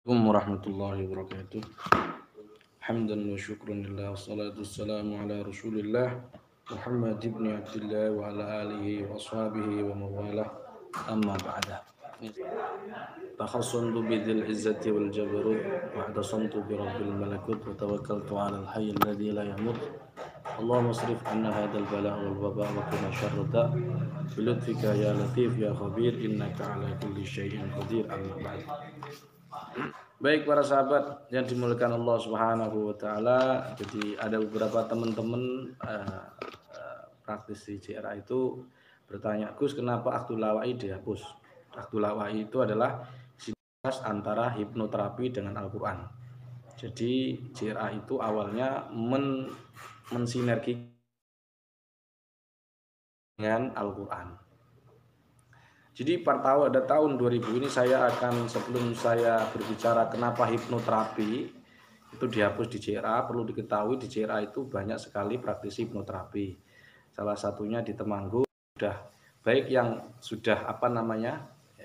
Assalamualaikum warahmatullahi wabarakatuh. Hamdan wa syukran lillah wassalatu wassalamu ala Rasulillah Muhammad ibn Abdullah wa ala alihi wa ashabihi wa mawalah. Amma ba'da. Takhassantu bidzil izzati wal jabarut wa atasamtu bi rabbil malakut wa tawakkaltu ala al hayy alladzi la yamut. Allahumma asrif anna hadzal bala wal waba wa qina syarra da bi lutfika ya latif ya khabir innaka ala kulli syai'in qadir. Amma ba'd. Baik para sahabat yang dimuliakan Allah Subhanahu wa taala. Jadi ada beberapa teman-teman praktisi CRA itu bertanya, "Gus, kenapa akhdul lawai dihapus?" Akhdul lawai itu adalah sinergitas antara hipnoterapi dengan Al-Qur'an. Jadi CRA itu awalnya mensinergi dengan Al-Qur'an. Jadi pada tahun 2000 ini saya akan, sebelum saya berbicara kenapa hipnoterapi itu dihapus di CRA, perlu diketahui di CRA itu banyak sekali praktisi hipnoterapi. Salah satunya di Temanggung, sudah baik yang sudah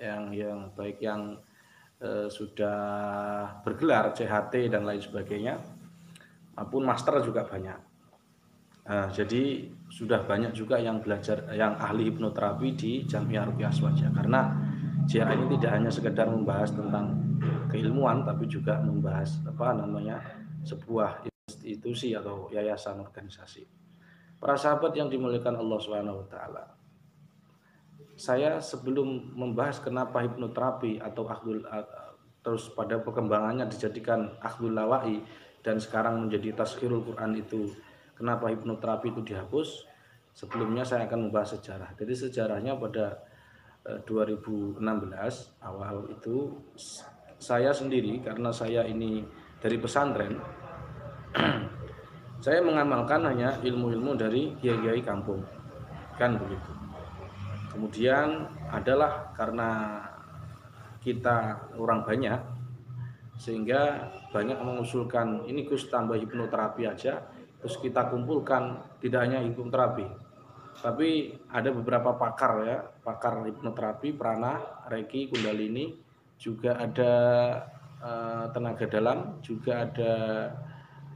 yang baik yang sudah bergelar CHT dan lain sebagainya, maupun master juga banyak. Jadi sudah banyak juga yang belajar, yang ahli hipnoterapi di Jamiah Ruqyah Aswaja, karena CRA ini tidak hanya sekedar membahas tentang keilmuan, tapi juga membahas sebuah institusi atau yayasan organisasi. Para sahabat yang dimuliakan Allah Subhanahu wa taala. Saya sebelum membahas kenapa hipnoterapi atau terus pada perkembangannya dijadikan akhdul lawai dan sekarang menjadi tazkirul Quran itu, kenapa hipnoterapi itu dihapus? Sebelumnya saya akan membahas sejarah. Jadi sejarahnya pada 2016 awal itu saya sendiri, karena saya ini dari pesantren, saya mengamalkan hanya ilmu-ilmu dari kiai-kiai kampung, kan begitu. Kemudian adalah karena kita orang banyak, sehingga banyak mengusulkan, ini Gus tambah hipnoterapi aja, terus kita kumpulkan tidak hanya hipnoterapi, tapi ada beberapa pakar ya, pakar hipnoterapi, prana, reiki, kundalini, juga ada tenaga dalam, juga ada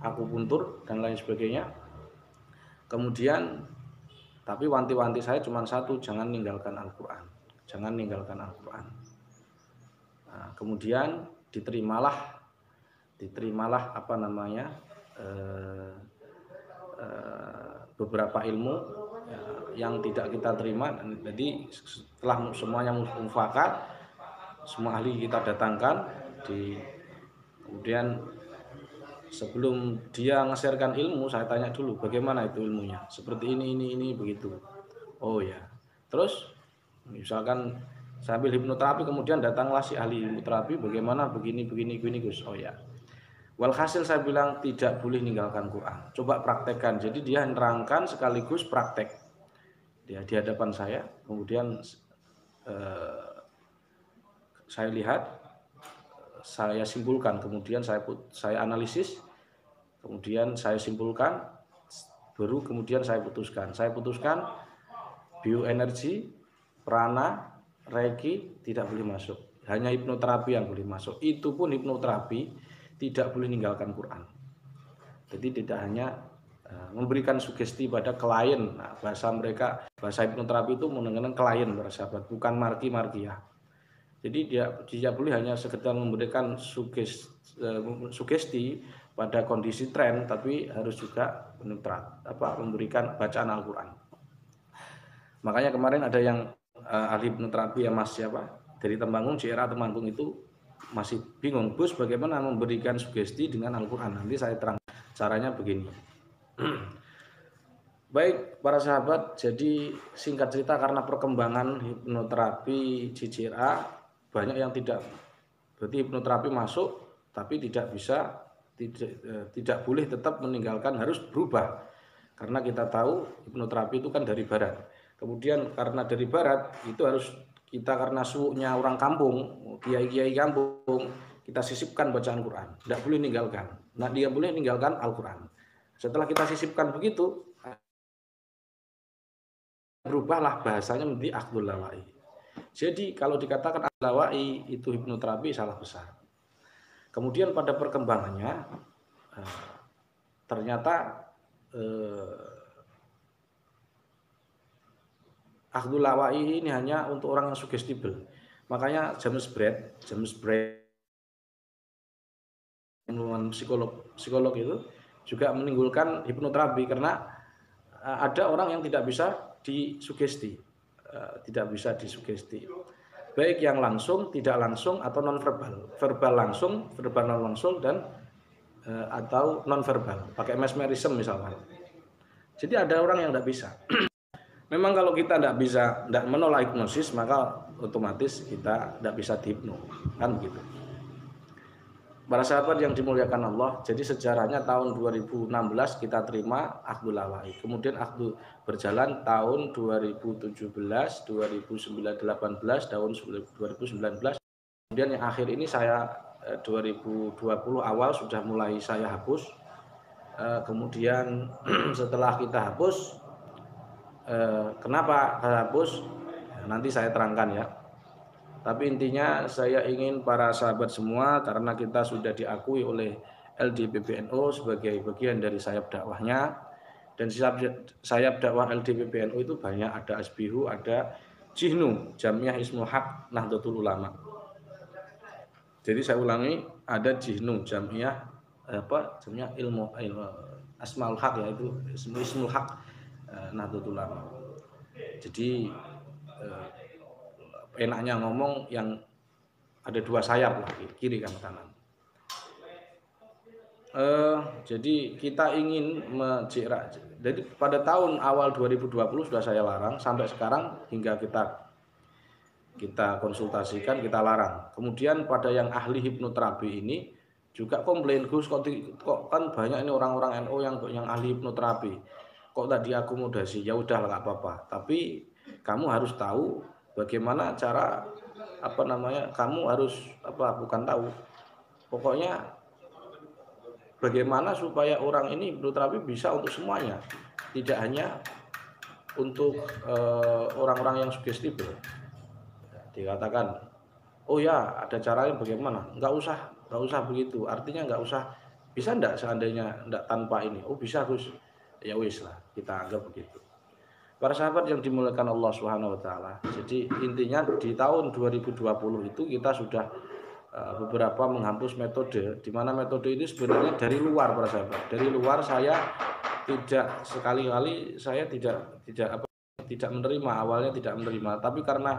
akupuntur dan lain sebagainya. Kemudian tapi wanti-wanti saya cuma satu, jangan ninggalkan Al-Quran, jangan ninggalkan Al-Quran. Nah, kemudian diterimalah beberapa ilmu yang tidak kita terima. Jadi setelah semuanya mufakat, semua ahli kita datangkan, kemudian sebelum dia nge-sharekan ilmu, saya tanya dulu bagaimana itu ilmunya, seperti ini begitu. Oh ya, terus misalkan sambil hipnoterapi, kemudian datanglah si ahli hipnoterapi, bagaimana begini Gus. Oh ya, walhasil saya bilang tidak boleh ninggalkan Quran, coba praktekkan. Jadi dia nerangkan sekaligus praktek dia di hadapan saya. Kemudian saya lihat, saya simpulkan, kemudian saya analisis, kemudian saya simpulkan, baru kemudian saya putuskan bioenergi, prana, reiki tidak boleh masuk, hanya hipnoterapi yang boleh masuk. Itu pun hipnoterapi tidak boleh ninggalkan Quran. Jadi tidak hanya memberikan sugesti pada klien. Nah, bahasa hipnoterapi itu mengenai klien, para sahabat, bukan marki-markiah. Jadi dia boleh hanya sekedar memberikan sugesti pada kondisi tren, tapi harus juga memberikan bacaan Al-Quran. Makanya kemarin ada yang ahli hipnoterapi ya Mas siapa dari Temanggung, CRA Temanggung itu masih bingung, Gus bagaimana memberikan sugesti dengan Al-Quran. Nanti saya terang caranya begini. Baik para sahabat, jadi singkat cerita, karena perkembangan hipnoterapi di CRA banyak yang berarti hipnoterapi masuk, tapi tidak boleh tetap meninggalkan, harus berubah. Karena kita tahu hipnoterapi itu kan dari barat. Kemudian karena dari barat itu harus kita, karena suhunya orang kampung, kiai-kiai kampung, kita sisipkan bacaan Quran, tidak boleh meninggalkan. Nah, dia boleh meninggalkan Al-Quran. Setelah kita sisipkan begitu, berubahlah bahasanya menjadi akhdul lawai. Jadi kalau dikatakan akhdul lawai itu hipnoterapi, salah besar. Kemudian pada perkembangannya ternyata akhdul lawai ini hanya untuk orang yang sugestible. Makanya James Braid psikolog itu juga menimbulkan hipnoterapi karena ada orang yang tidak bisa disugesti, baik yang langsung, tidak langsung, atau non verbal, verbal langsung, verbal non langsung, dan atau non verbal, pakai mesmerism misalkan. Jadi ada orang yang tidak bisa. Memang kalau kita tidak menolak hipnosis, maka otomatis kita tidak bisa dihipno, kan begitu. Para sahabat yang dimuliakan Allah, jadi sejarahnya tahun 2016 kita terima akhdul lawai. Kemudian akdu berjalan tahun 2017, 2018, tahun 2019. Kemudian yang akhir ini saya 2020 awal sudah mulai saya hapus. Kemudian setelah kita hapus, kenapa hapus? Nanti saya terangkan ya. Tapi intinya saya ingin para sahabat semua, karena kita sudah diakui oleh LDPBNU sebagai bagian dari sayap dakwahnya, dan sayap dakwah LDPBNU itu banyak, ada Asbihu, ada Jihnu, Jamiah Ismul Haq Nahdlatul Ulama. Jadi saya ulangi, ada Jihnu, Jamiah ilmu Asmaul Haq, yaitu Ismul Haq Nahdlatul Ulama. Jadi enaknya ngomong yang ada dua sayap lah, kiri kan kanan. Jadi kita ingin menjira. Jadi pada tahun awal 2020 sudah saya larang, sampai sekarang hingga kita konsultasikan, kita larang. Kemudian pada yang ahli hipnoterapi ini juga komplain, Gus, kok kan banyak ini orang-orang NU yang ahli hipnoterapi, kok tadi akomodasi. Ya udah, nggak apa-apa, tapi kamu harus tahu bagaimana cara kamu harus bukan tahu, pokoknya bagaimana supaya orang ini hipnoterapi bisa untuk semuanya, tidak hanya untuk orang-orang yang sugestible. Dikatakan, oh ya ada caranya bagaimana, nggak usah begitu, artinya nggak usah, bisa enggak seandainya enggak tanpa ini? Oh bisa, Gus. Ya wis lah, kita anggap begitu. Para sahabat yang dimuliakan Allah Subhanahu wa taala. Jadi intinya di tahun 2020 itu kita sudah beberapa menghapus metode, di mana metode ini sebenarnya dari luar, para sahabat. Dari luar saya tidak sekali-kali saya tidak menerima, awalnya tidak menerima, tapi karena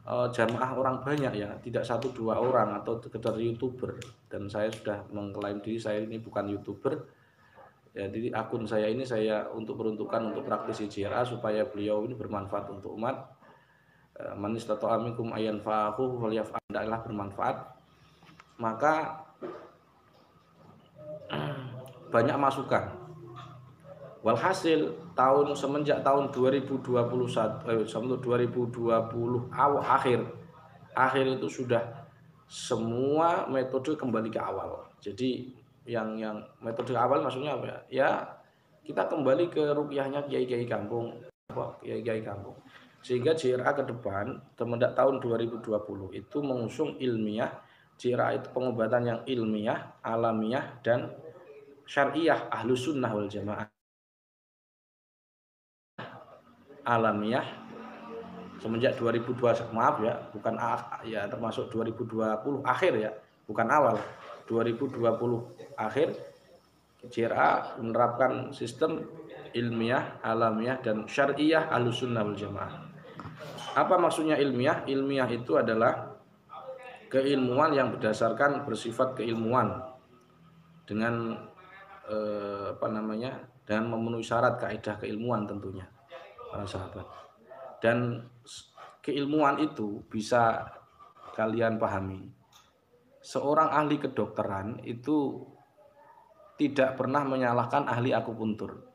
jamaah orang banyak ya, tidak 1-2 orang atau sekedar YouTuber, dan saya sudah mengklaim diri saya ini bukan YouTuber. Ya, jadi akun saya ini saya peruntukan untuk praktisi JRA supaya beliau ini bermanfaat untuk umat. Man istata'a minkum ayanfa'ahu falyaf'al, hendaklah bermanfaat. Maka banyak masukan. Walhasil semenjak tahun 2020 akhir itu sudah semua metode kembali ke awal. Jadi yang metode awal maksudnya apa ya? Ya kita kembali ke rupiahnya kiai-kiai kampung, Sehingga JRA ke depan semenjak tahun 2020 itu mengusung ilmiah. JRA itu pengobatan yang ilmiah, alamiah, dan syariah, ahlus sunnah wal jamaah. Alamiah semenjak 2020, maaf ya, bukan ya, termasuk 2020 akhir ya, bukan awal. 2020 akhir JRA menerapkan sistem ilmiah, alamiah, dan syariah ahlus sunnah wal jamaah. Apa maksudnya ilmiah? Ilmiah itu adalah keilmuan yang bersifat keilmuan dengan dengan memenuhi syarat kaidah keilmuan tentunya, para sahabat. Dan keilmuan itu bisa kalian pahami. Seorang ahli kedokteran itu tidak pernah menyalahkan ahli akupuntur.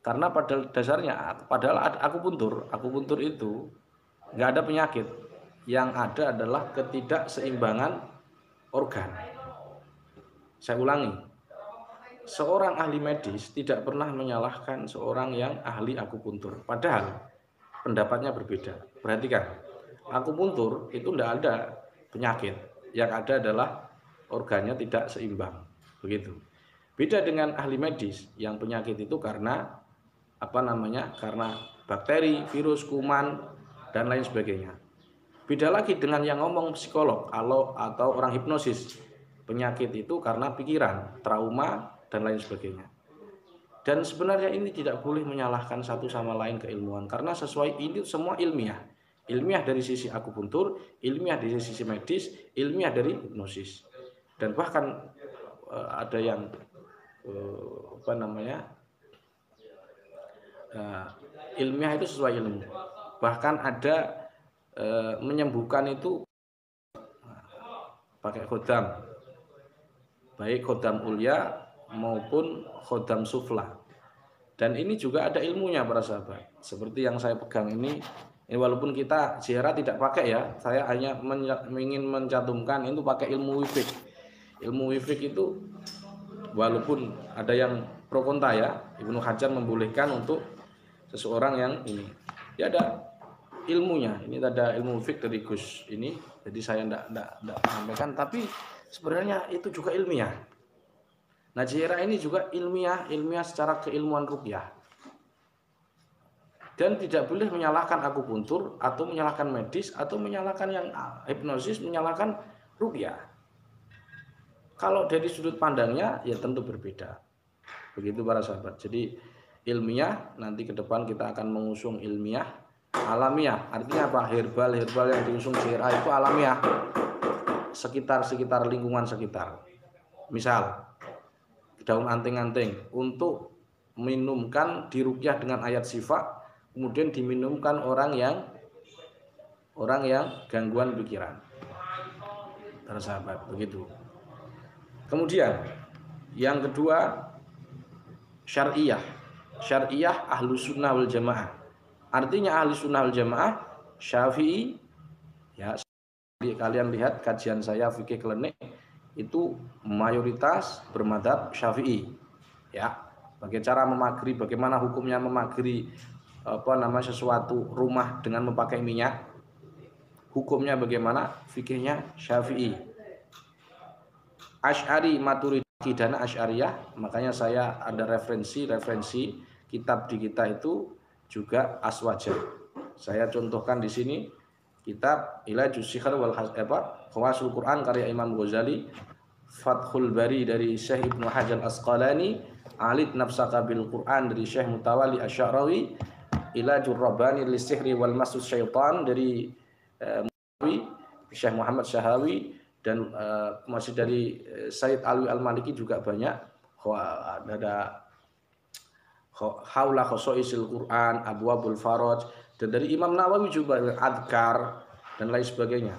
Karena pada dasarnya, padahal akupuntur itu nggak ada penyakit. Yang ada adalah ketidakseimbangan organ. Saya ulangi, seorang ahli medis tidak pernah menyalahkan seorang yang ahli akupuntur. Padahal pendapatnya berbeda. Perhatikan, akupuntur itu tidak ada penyakit. Yang ada adalah organnya tidak seimbang. Begitu. Beda dengan ahli medis yang penyakit itu karena karena bakteri, virus, kuman dan lain sebagainya. Beda lagi dengan yang ngomong psikolog atau orang hipnosis. Penyakit itu karena pikiran, trauma dan lain sebagainya. Dan sebenarnya ini tidak boleh menyalahkan satu sama lain keilmuan karena sesuai ini semua ilmiah. Ilmiah dari sisi akupuntur, ilmiah dari sisi medis, ilmiah dari hipnosis. Dan bahkan ada yang ilmiah itu sesuai ilmu. Bahkan ada menyembuhkan itu pakai khodam, baik khodam ulya maupun khodam sufla. Dan ini juga ada ilmunya para sahabat. Seperti yang saya pegang ini walaupun kita ziarah tidak pakai ya, saya hanya ingin mencantumkan itu pakai ilmu wifik. Ilmu wifik itu walaupun ada yang pro kontra ya, Ibnu Hajar membolehkan untuk seseorang yang ini. Ya ada ilmunya. Ini ada ilmu wifik dari Gus ini. Jadi saya tidak sampaikan, tapi sebenarnya itu juga ilmiah. Nah, ziarah ini juga ilmiah secara keilmuan ruqyah. Dan tidak boleh menyalahkan akupuntur atau menyalahkan medis atau menyalahkan yang hipnosis, menyalahkan ruqyah. Kalau dari sudut pandangnya ya tentu berbeda. Begitu para sahabat. Jadi ilmiah nanti ke depan kita akan mengusung ilmiah, alamiah. Artinya apa? Herbal yang diusung ziarah itu alamiah. Sekitar lingkungan sekitar. Misal daun anting-anting untuk minumkan diruqyah dengan ayat syifa, kemudian diminumkan orang yang gangguan pikiran. Para sahabat, begitu. Kemudian yang kedua syariah ahlus sunnah wal jamaah. Artinya ahli sunnah wal jamaah Syafi'i ya. Kalian lihat kajian saya fikih klinik itu mayoritas bermadzhab Syafi'i ya. Bagaimana hukumnya memagri sesuatu rumah dengan memakai minyak, hukumnya bagaimana, fikihnya Syafi'i. Asy'ari Maturidi dan Asy'ariyah, makanya saya ada referensi kitab di kita itu juga Aswaja. Saya contohkan di sini kitab Ilajus Sikhar wal Khawasul Quran karya Imam Ghazali, Fathul Bari dari Syekh Ibnu Hajar Asqalani, Alid Nafsaka bil Quran dari Syekh Mutawalli Asy'arawi, Ilajur Rabbani Lisihri wal Masus Syaitan dari Syekh Muhammad Syahawi, dan masih dari Said Alwi Al-Maliki juga banyak. Ada Haula Khosaisil Quran, Abwabul Faraj, dan dari Imam Nawawi juga Adkar dan lain sebagainya.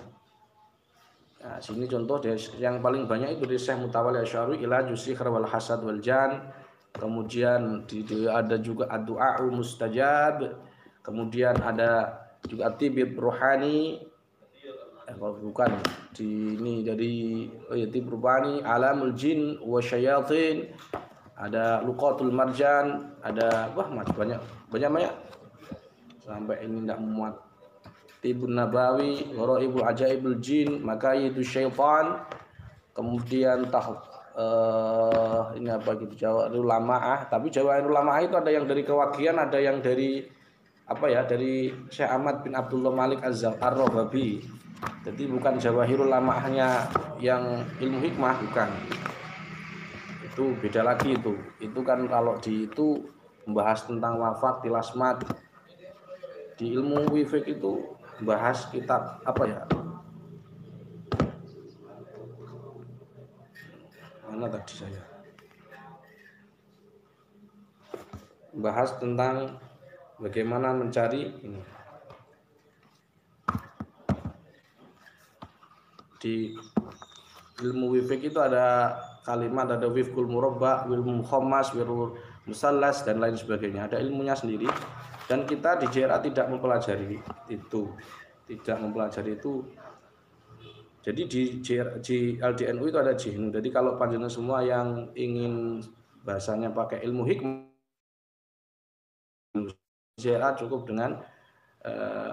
Nah, sini contoh yang paling banyak itu dari Syekh Mutawalli Asy'ari Ilajus Sihr wal Hasad wal Jan. Kemudian ada juga Ad-Du'a Mustajab. Kemudian ada juga Tibib Rohani. Bukan ini dari Tibib Rohani, Alamul Jin wa Syayatin. Ada Luqatul Marjan, ada banyak sampai ini tidak muat. Tibun Nabawi, Gharaibul Ajaibul Jin, Makayidus Syaitan. Kemudian ini apa gitu, Jawahirul Lamaah. Tapi Jawahirul Lamaah itu ada yang dari kewakian, ada yang dari dari Syekh Ahmad bin Abdullah Malik Az-Ar-Rababi. Jadi bukan Jawahirul Lamaahnya yang ilmu hikmah, bukan. Itu beda lagi itu. Itu kan kalau itu membahas tentang wafat, tilasmat. Di ilmu wifik itu bahas kitab mana tadi saya bahas tentang bagaimana mencari ini di ilmu wifik itu ada kalimat, ada wifkul murabba, wilmu khammas, wilmu musallas dan lain sebagainya, ada ilmunya sendiri. Dan kita di JRA tidak mempelajari itu. Jadi di LDNU itu ada jihnu. Jadi kalau panjenengan semua yang ingin bahasanya pakai ilmu hikmah, JRA cukup dengan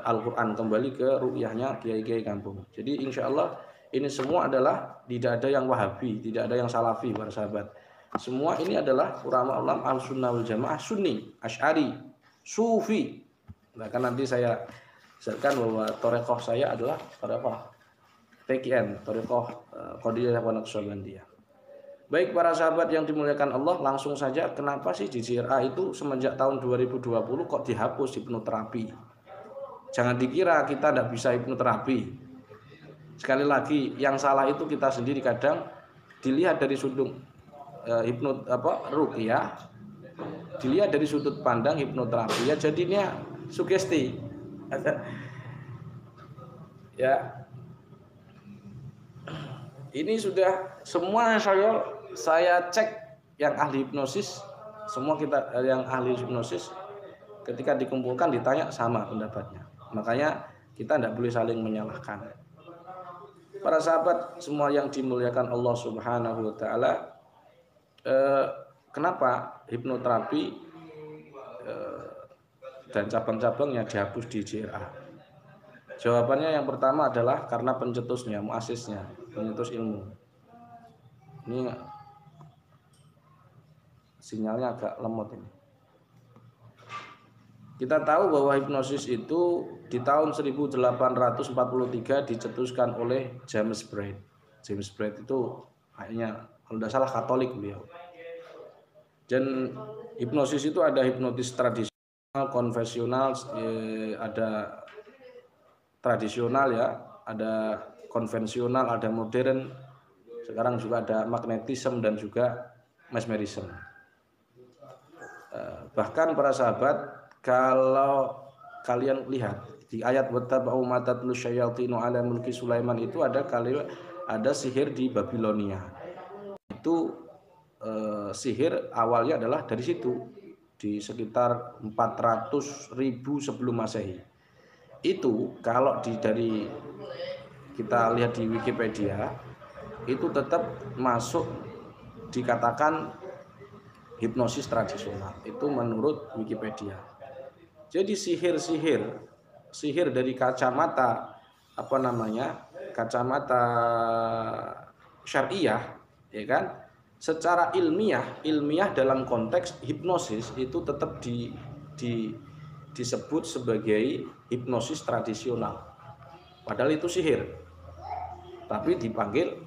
Al-Quran, kembali ke ru'yahnya kiai-kiai kampung. Jadi insya Allah Ini semua adalah tidak ada yang Wahabi, tidak ada yang Salafi para sahabat. Semua ini adalah ulama-ulama Ahlussunnah wal Jamaah Sunni, Asy'ari, Sufi. Bahkan nanti saya jelaskan bahwa thariqah saya adalah thariqah TQN, thariqah Qadiriyah wa Naqsyabandiyah. Baik para sahabat yang dimuliakan Allah, langsung saja kenapa sih di JRA itu semenjak tahun 2020 kok dihapus hipnoterapi? Jangan dikira kita tidak bisa hipnoterapi. Sekali lagi, yang salah itu kita sendiri kadang dilihat dari sudut ruqyah, dilihat dari sudut pandang hipnoterapi ya jadinya sugesti. Ya. Ini sudah semua saya cek yang ahli hipnosis, semua kita yang ahli hipnosis ketika dikumpulkan ditanya sama pendapatnya. Makanya kita tidak boleh saling menyalahkan. Para sahabat semua yang dimuliakan Allah Subhanahu wa taala, kenapa hipnoterapi dan cabang-cabangnya dihapus di JRA? Jawabannya yang pertama adalah karena pencetusnya, muasisnya, pencetus ilmu. Ini sinyalnya agak lemot ini. Kita tahu bahwa hipnosis itu di tahun 1843 dicetuskan oleh James Braid. James Braid itu kayaknya kalau tidak salah Katolik beliau. Dan hipnosis itu ada hipnotis tradisional, konvensional, ada tradisional ya, ada konvensional, ada modern. Sekarang juga ada magnetism dan juga mesmerism. Bahkan para sahabat, kalau kalian lihat di ayat wattaba'u ma tatlu syayatinu ala mulki Sulaiman itu ada sihir di Babilonia. Itu sihir awalnya adalah dari situ di sekitar 400.000 sebelum Masehi. Itu kalau dari kita lihat di Wikipedia itu tetap masuk dikatakan hipnosis tradisional. Itu menurut Wikipedia. Jadi sihir dari kacamata kacamata syariah, ya kan? Secara ilmiah dalam konteks hipnosis itu tetap disebut sebagai hipnosis tradisional. Padahal itu sihir. Tapi dipanggil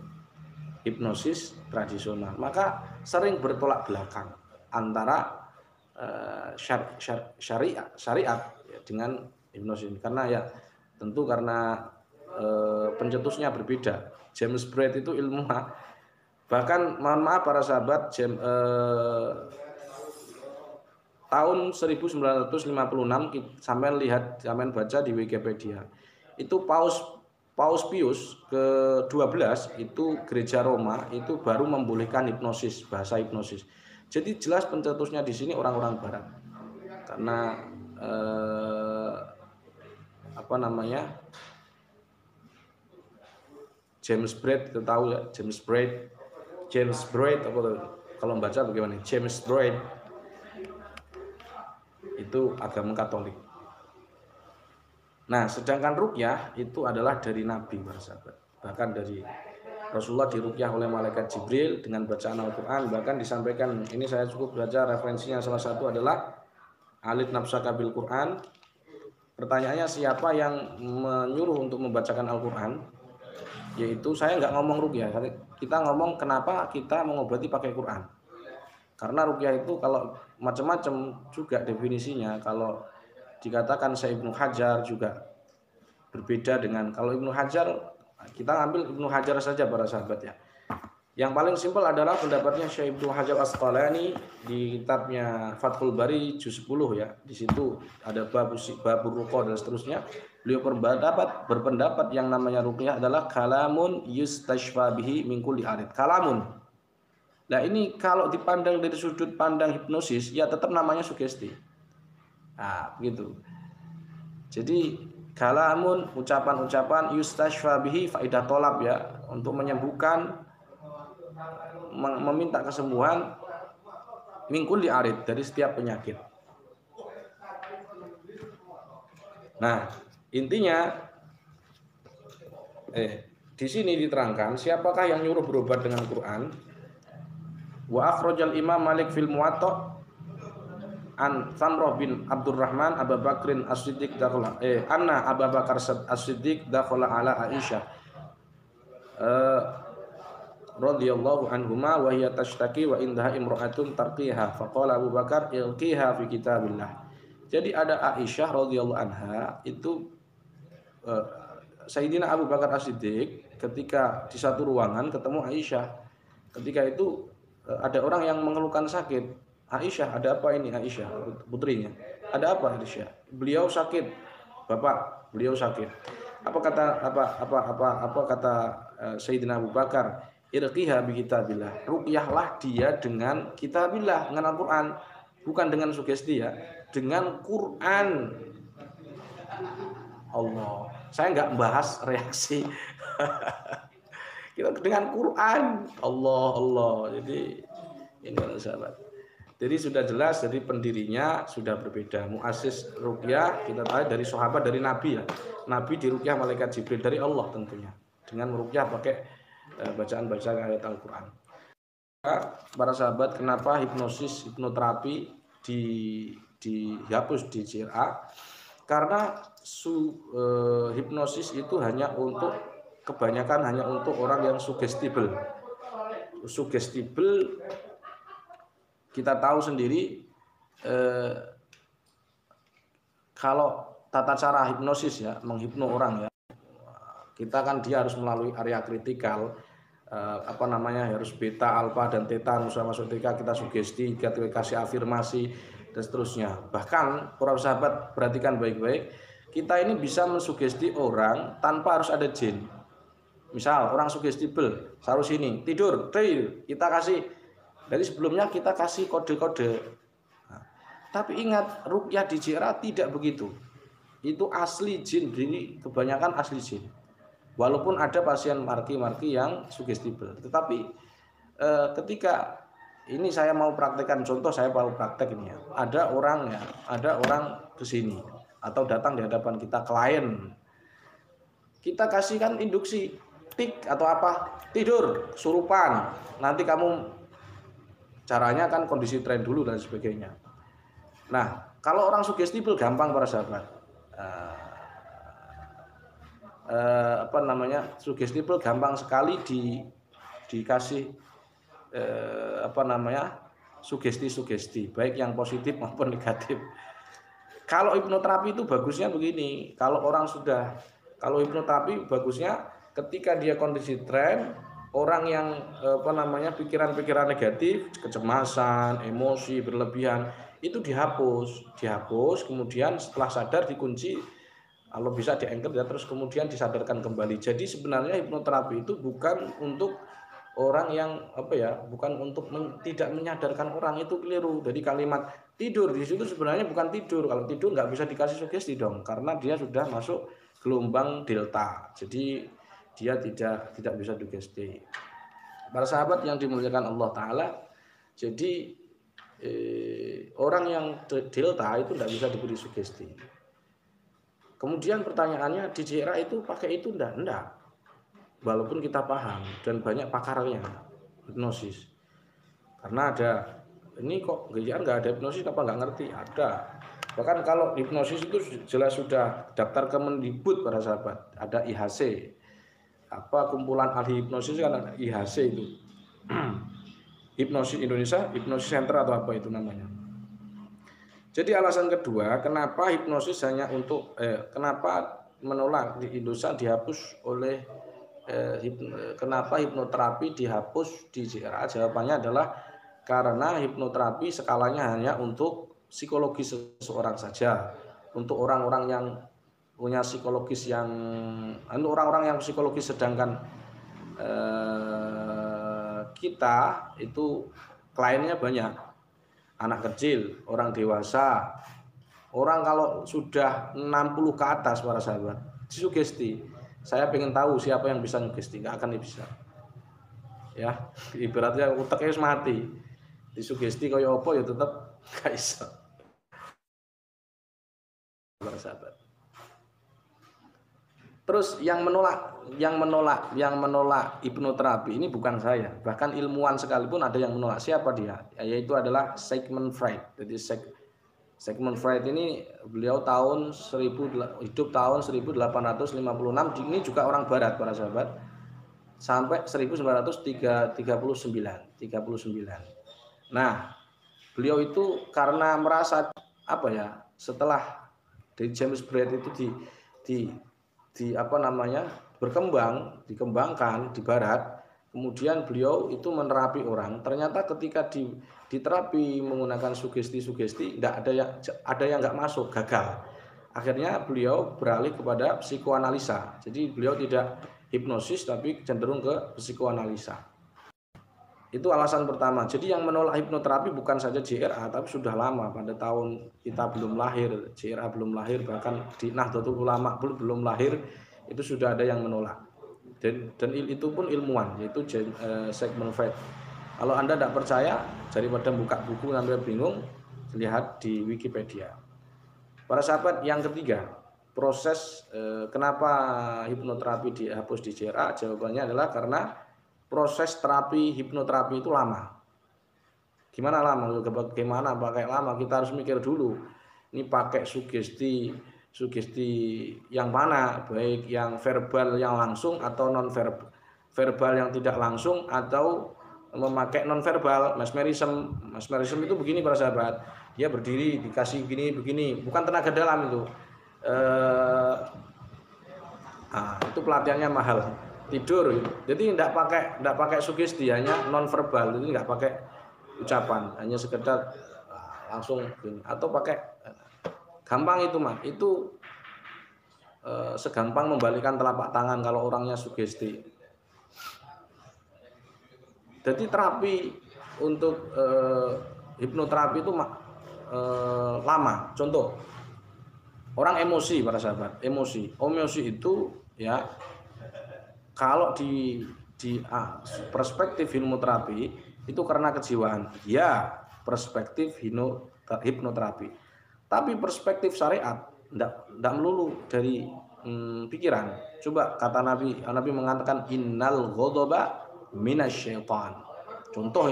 hipnosis tradisional. Maka sering bertolak belakang antara syariat ya, dengan hipnosis karena ya tentu karena pencetusnya berbeda. James Braid itu ilmuwan, bahkan mohon maaf para sahabat, tahun 1956 sampean baca di Wikipedia itu Paus Pius ke-12 itu gereja Roma itu baru membolehkan hipnosis, bahasa hipnosis. Jadi jelas pencetusnya di sini orang-orang barat. Karena James Braid, kita tahu ya, James Braid kalau membaca bagaimana? James Braid itu agama Katolik. Nah, sedangkan ruqyah itu adalah dari Nabi, para sahabat. Bahkan dari Rasulullah diruqyah oleh malaikat Jibril dengan bacaan Al-Quran. Bahkan disampaikan, ini saya cukup baca referensinya, salah satu adalah Alit nafsaka bil Quran. Pertanyaannya siapa yang menyuruh untuk membacakan Al-Quran? Yaitu saya nggak ngomong ruqyah, kita ngomong kenapa kita mengobati pakai Quran. Karena ruqyah itu kalau macam-macam juga definisinya. Kalau dikatakan Syekh Ibnu Hajar juga berbeda dengan kalau Ibnu Hajar. Kita ambil Ibnu Hajar saja para sahabat ya. Yang paling simpel adalah pendapatnya Syekh Ibnu Hajar Asqalani di kitabnya Fathul Bari juz 10 ya. Di situ ada babur ruqyah dan seterusnya. Beliau berpendapat yang namanya ruqyah adalah kalamun yustashfa bihi min kulli arid. Kalamun. Nah, ini kalau dipandang dari sudut pandang hipnosis ya tetap namanya sugesti. Nah, begitu. Jadi kalamun, ucapan-ucapan yustashfa bihi faidah tolab ya, untuk menyembuhkan, meminta kesembuhan min kulli arid, dari setiap penyakit. Nah, intinya di sini diterangkan siapakah yang nyuruh berobat dengan Quran. Wa akhrajal Imam Malik fil Muwatta an Samrah bin Abdurrahman Abu Bakrin As-Siddiq dakhala anna Abu Bakar As-Siddiq dakhala ala Aisyah radhiyallahu anhuma wa hiya tashtaki wa indaha imra'atun tarqiha faqala Abu Bakar ilqiha fi kitabillah. Jadi ada Aisyah radhiyallahu anha itu Sayyidina Abu Bakar As-Siddiq ketika di satu ruangan ketemu Aisyah. Ketika itu ada orang yang mengeluhkan sakit. Aisyah, ada apa ini Aisyah, putrinya? Ada apa Aisyah? Beliau sakit. Bapak, beliau sakit. Apa kata Sayyidina Abu Bakar? Irqiha bi kitabillah. Ruqyahlah dia dengan kitabillah, dengan Al-Qur'an, bukan dengan sugesti ya, dengan Quran. Allah. Saya enggak membahas reaksi. Kita dengan Quran. Allah. Jadi ini sahabat. Jadi sudah jelas, jadi pendirinya sudah berbeda. Muassis ruqyah kita tahu dari sahabat, dari Nabi ya. Nabi diruqyah malaikat Jibril dari Allah tentunya. Dengan meruqyah pakai bacaan-bacaan ayat Al-Qur'an. Para sahabat, kenapa hipnoterapi dihapus di JRA? Karena hipnosis itu hanya untuk kebanyakan hanya untuk orang yang sugestible. Sugestible kita tahu sendiri kalau tata cara hipnosis ya, menghipno orang ya, kita kan dia harus melalui area kritikal, harus beta, alfa dan theta, masuk TK kita sugesti, kita kasih afirmasi dan seterusnya. Bahkan para sahabat perhatikan baik-baik, kita ini bisa mensugesti orang tanpa harus ada jin. Misal orang sugestible, harus ini tidur, kita kasih. Dari sebelumnya kita kasih kode-kode. Nah, tapi ingat ruqyah di JRA tidak begitu. Itu asli jin, ini kebanyakan asli jin. Walaupun ada pasien marki-marki yang sugestible. Tetapi ketika ini saya mau praktekkan, contoh saya mau praktek ini ya. Ada orang ke sini atau datang di hadapan kita, klien. Kita kasihkan induksi, tik atau apa, tidur, surupan. Nanti kamu caranya kan kondisi tren dulu dan sebagainya. Nah, kalau orang sugestible gampang para sahabat. Sugestible gampang sekali dikasih sugesti-sugesti, baik yang positif maupun negatif. Kalau hipnoterapi itu bagusnya begini, kalau hipnoterapi bagusnya ketika dia kondisi tren, orang yang pikiran-pikiran negatif, kecemasan, emosi berlebihan itu dihapus, kemudian setelah sadar dikunci, kalau bisa di-anchor ya, terus kemudian disadarkan kembali. Jadi sebenarnya hipnoterapi itu bukan untuk orang yang bukan untuk tidak menyadarkan orang, itu keliru. Jadi kalimat tidur di situ sebenarnya bukan tidur. Kalau tidur nggak bisa dikasih sugesti dong, karena dia sudah masuk gelombang delta. Jadi dia tidak bisa sugesti. Para sahabat yang dimuliakan Allah Ta'ala, jadi orang yang delta itu tidak bisa diberi sugesti. Kemudian pertanyaannya, di JRA itu pakai itu enggak? Walaupun kita paham dan banyak pakarnya hipnosis. Karena ada, ini kok JRA nggak ada hipnosis apa nggak ngerti? Ada. Bahkan kalau hipnosis itu jelas sudah daftar Kemendikbud para sahabat, ada IHC. Kumpulan ahli hipnosis kan ada IHC itu. Hipnosis Indonesia, Hipnosis Center atau apa itu namanya. Jadi alasan kedua, kenapa hipnosis hanya untuk kenapa menolak di Indonesia dihapus oleh kenapa hipnoterapi dihapus di JRA? Jawabannya adalah karena hipnoterapi skalanya hanya untuk psikologis seseorang saja, untuk orang-orang yang punya psikologis orang-orang yang psikologis, sedangkan kita itu kliennya banyak, anak kecil, orang dewasa, orang kalau sudah 60 ke atas para sahabat, disugesti. Saya pengen tahu siapa yang bisa sugesti, nggak akan bisa. Ya, ibaratnya uteknya mati, disugesti kaya apa ya tetap nggak bisa. Para sahabat. Terus yang menolak hipnoterapi ini bukan saya, bahkan ilmuwan sekalipun ada yang menolak. Siapa dia? Yaitu adalah Sigmund Freud. Jadi Sigmund Freud ini beliau hidup tahun 1856. Ini juga orang barat para sahabat. Sampai 1939. Nah, beliau itu karena merasa apa ya? Setelah dari James Braid itu dikembangkan di barat, kemudian beliau itu menerapi orang. Ternyata ketika diterapi menggunakan sugesti ada yang nggak masuk, gagal. Akhirnya beliau beralih kepada psikoanalisa. Jadi beliau tidak hipnosis tapi cenderung ke psikoanalisa. Itu alasan pertama. Jadi yang menolak hipnoterapi bukan saja JRA, tapi sudah lama. Pada tahun kita belum lahir, JRA belum lahir, bahkan di Nahdlatul Ulama belum lahir, itu sudah ada yang menolak. Dan itu pun ilmuwan, yaitu Sigmund Freud. Kalau Anda tidak percaya, daripada buka buku sampai bingung, lihat di Wikipedia. Para sahabat, yang ketiga, proses kenapa hipnoterapi dihapus di JRA, jawabannya adalah karena proses terapi hipnoterapi itu lama. Gimana lama? Bagaimana pakai lama? Kita harus mikir dulu. Ini pakai sugesti yang mana? Baik yang verbal yang langsung atau non verbal yang tidak langsung, atau memakai non verbal, mesmerism. Mesmerism itu begini para sahabat. Dia berdiri dikasih begini, bukan tenaga dalam itu. Itu pelatihannya mahal. Tidur, jadi tidak pakai sugesti, hanya non verbal, jadi nggak pakai ucapan, hanya sekedar langsung gini. Atau pakai gampang itu mah, itu segampang membalikan telapak tangan kalau orangnya sugesti. Jadi terapi untuk hipnoterapi itu lama. Contoh, orang emosi para sahabat, emosi itu ya. Kalau di perspektif hipnoterapi itu karena kejiwaan, ya perspektif hipnoterapi. Tapi perspektif syariat tidak melulu dari pikiran. Coba kata Nabi mengatakan innal ghadaba minasyaitan. Contoh